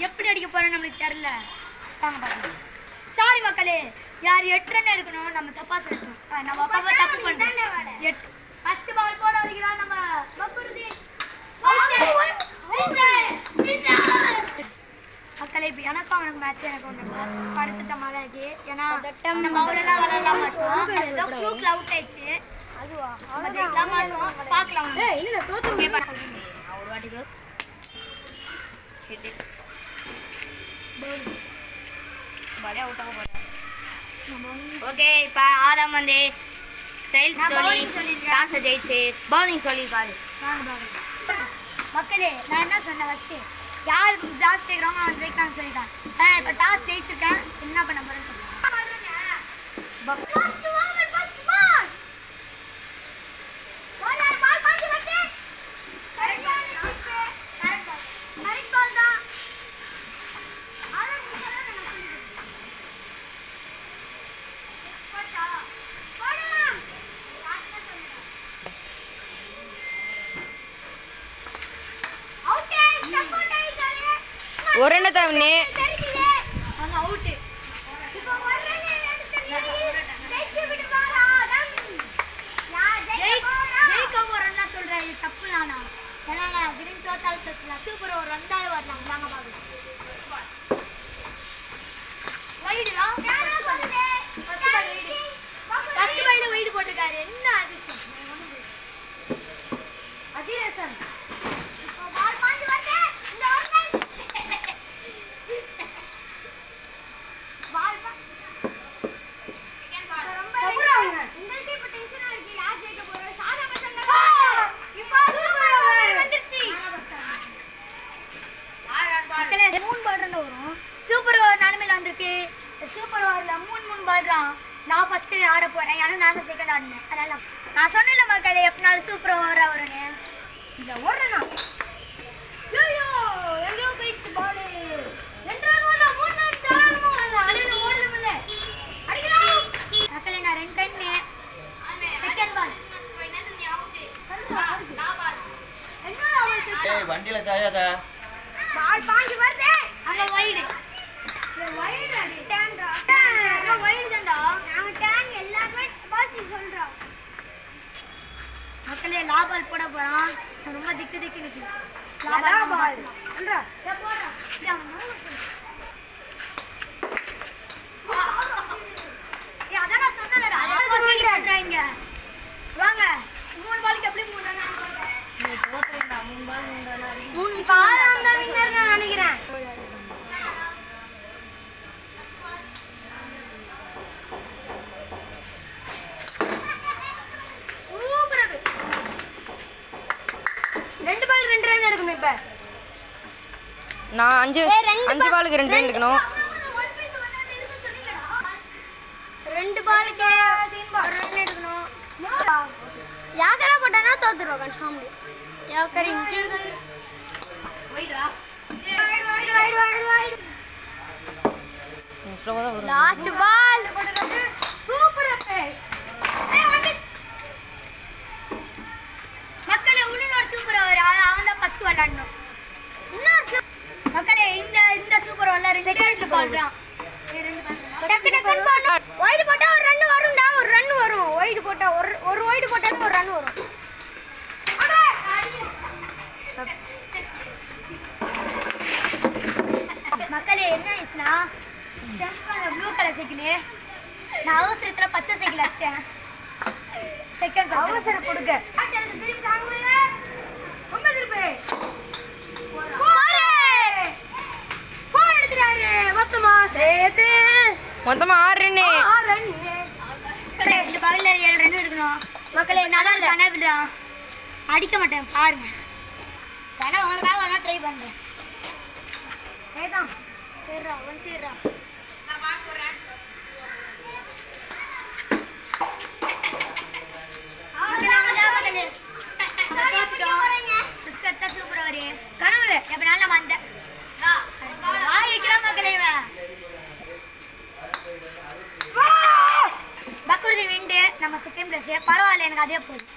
எப்படி அடிக்க போறோம்னு நம்மளுக்கு தெரியல. வாங்க பாக்கலாம். சாரி மக்களே, யார் 8 ரன் எடுக்கணும் நம்ம தப்பா சொல்லிட்டோம். நம்ம அப்பா தப்பு பண்ணிட்டோம். ஃபர்ஸ்ட் பால் போட வரைக்கும் நம்ம பக்குருதீன் மக்களே. இப்போ எனக்கும் அவனுக்கு மேட்ச் எனக்கு ஒன்று படுத்துட்ட மழைக்கு. ஏன்னா நம்ம அவ்வளோலாம் விளையாட மாட்டோம். ஏதோ ஃப்ளூக்ல அவுட் ஆயிடுச்சு. அதுவா அவ்வளோதான் மாட்டோம். பார்க்கலாம். இல்லை தோற்று ஒரு வாட்டி ஓகே. இப்போ ஆதாம் வந்து ஸ்டைல் சொல்லி டாஸை ஜெயிச்சு பவுலிங் சொல்லியிருக்காரு. மக்களே நான் என்ன சொன்னேன் ஃபஸ்ட்டு, யார் டாஸ் கேட்குறாங்க அவன் ஜெயிக்கிறான்னு சொல்லிட்டான். இப்போ டாஸ் ஜெயிச்சிருக்கேன், என்ன பண்ண போகிறேன்னு சொல்லுவேன். ஒரு என்ன தவணை அங்க அவுட். இப்போ ஒரு ரன் ஜெயிக்க போறேன்னு சொல்றேன். இது தப்பு தானா? ஏன்னா கிரீன் தோத்தாலும் தோத்தல சூப்பர் ஒரு வந்தாலும் வரலாம். வாங்க பாக்கலாம். வைடுடா ஃபர்ஸ்ட் பால்ல வைடு போட்டுட்டாரு. என்ன அதிர்ஷ்டம் அதிரசன். இப்போ பால் பாஞ்சு வருது. இந்த ஒரு சூப்பர் ஓவர் நிலைமையில வந்திருக்கு. சூப்பர் ஓவர்ல 3 பால் தான் நான் ஃபர்ஸ்ட் ஆட போறேன். ஏன்னா நான் தான் செகண்ட் ஆடினேன். அதனால நான் சொன்னேன் மக்களே எப்பனாலும் சூப்பர் ஓவரா வரும்னு. இந்த ஓடுறேனா ஐயோ எங்கேயோ போயிடுச்சு பால். 2 ரன் ஓடல 3 ரன் தாராளமா ஓடல. அலையில ஓடுது இல்ல அடிக்கலாம் மக்களே. நான் 2 ரன் செகண்ட் பால் ஏய் வண்டில சாயாதா பால் பாஞ்சு வருது. அங்க வைடு வைடு அடி டேன்டா அங்க வைடு தான்டா. நாங்க டேன் எல்லாமே பாசி சொல்றோம் மக்களே. லா பால் போட போறோம். ரொம்ப திக்கு திக்கு நிக்குது. லா பால் சொல்றா ஏ போறா ஏ அத நான் சொன்னேன்டா. அத சொல்றீங்க. வாங்க 3 பாலுக்கு எப்படி 3 ரன் ஆடுறாங்க? நீ தோத்துறடா. 3 பால் 3 ரன் 3 பால் அந்த வின்னர் நான் நினைக்கிறேன். சூப்பர். 2 பால் 2 ரன் எடுக்கணும். இப்ப நான் 5 பாலுக்கு 2 ரன் எடுக்கணும். 2 பாலுக்கு 1 ரன் எடுக்கணும். யாக்கரா போட்டானா தோத்துறோம் கன்ஃபார்ம்லி. யாக்கர் இங்க வைடா வைடு லாஸ்ட் பால் சூப்பர் அப்பே. மக்களே இன்னொரு சூப்பர் ஓவர் அவன் தான் ஃபர்ஸ்ட் விளையாடணும். இன்னொரு மக்களே இந்த சூப்பர் ஓவர்ல செகண்ட் பால் தான். டக்கு டக்குன்னு போடணும். வைடு போட்டா ஒரு ரன் வரும்டா. ஒரு ரன் வரும். வைடு போட்டா ஒரு வைடு போட்டாக்கு ஒரு ரன் வரும். மக்களே என்ன ஆயிடுச்சுன்னா ப்ளூ கலர் சைக்கிள் நான் அவசரத்துல பச்சை சைக்கிள் அடிச்சேன். செகண்ட் அவசரம் கொடுக்க திருப்பி தாங்க. ரொம்ப திருப்பி போர் எடுத்துறாரு. மொத்தமா 6 ரன். இந்த பால்ல 7 ரன் எடுக்கணும். மக்களே நல்லா இல்ல கனவுடா. அடிக்க மாட்டேன் பாருங்க. கனவு உங்களுக்காக வேணா ட்ரை பண்றேன். ஏதான் சரிடா ஒன் சரிடா நான் பாக்க போறேன். மக்களே சூப்பர் வரே கனவுல எப்ப நாள் வந்த வாய்க்கிறோம் மக்களே. பக்குருதி விண்டு நம்ம செகண்ட் பிளேஸ் பரவாயில்ல எனக்கு அதே போதும்.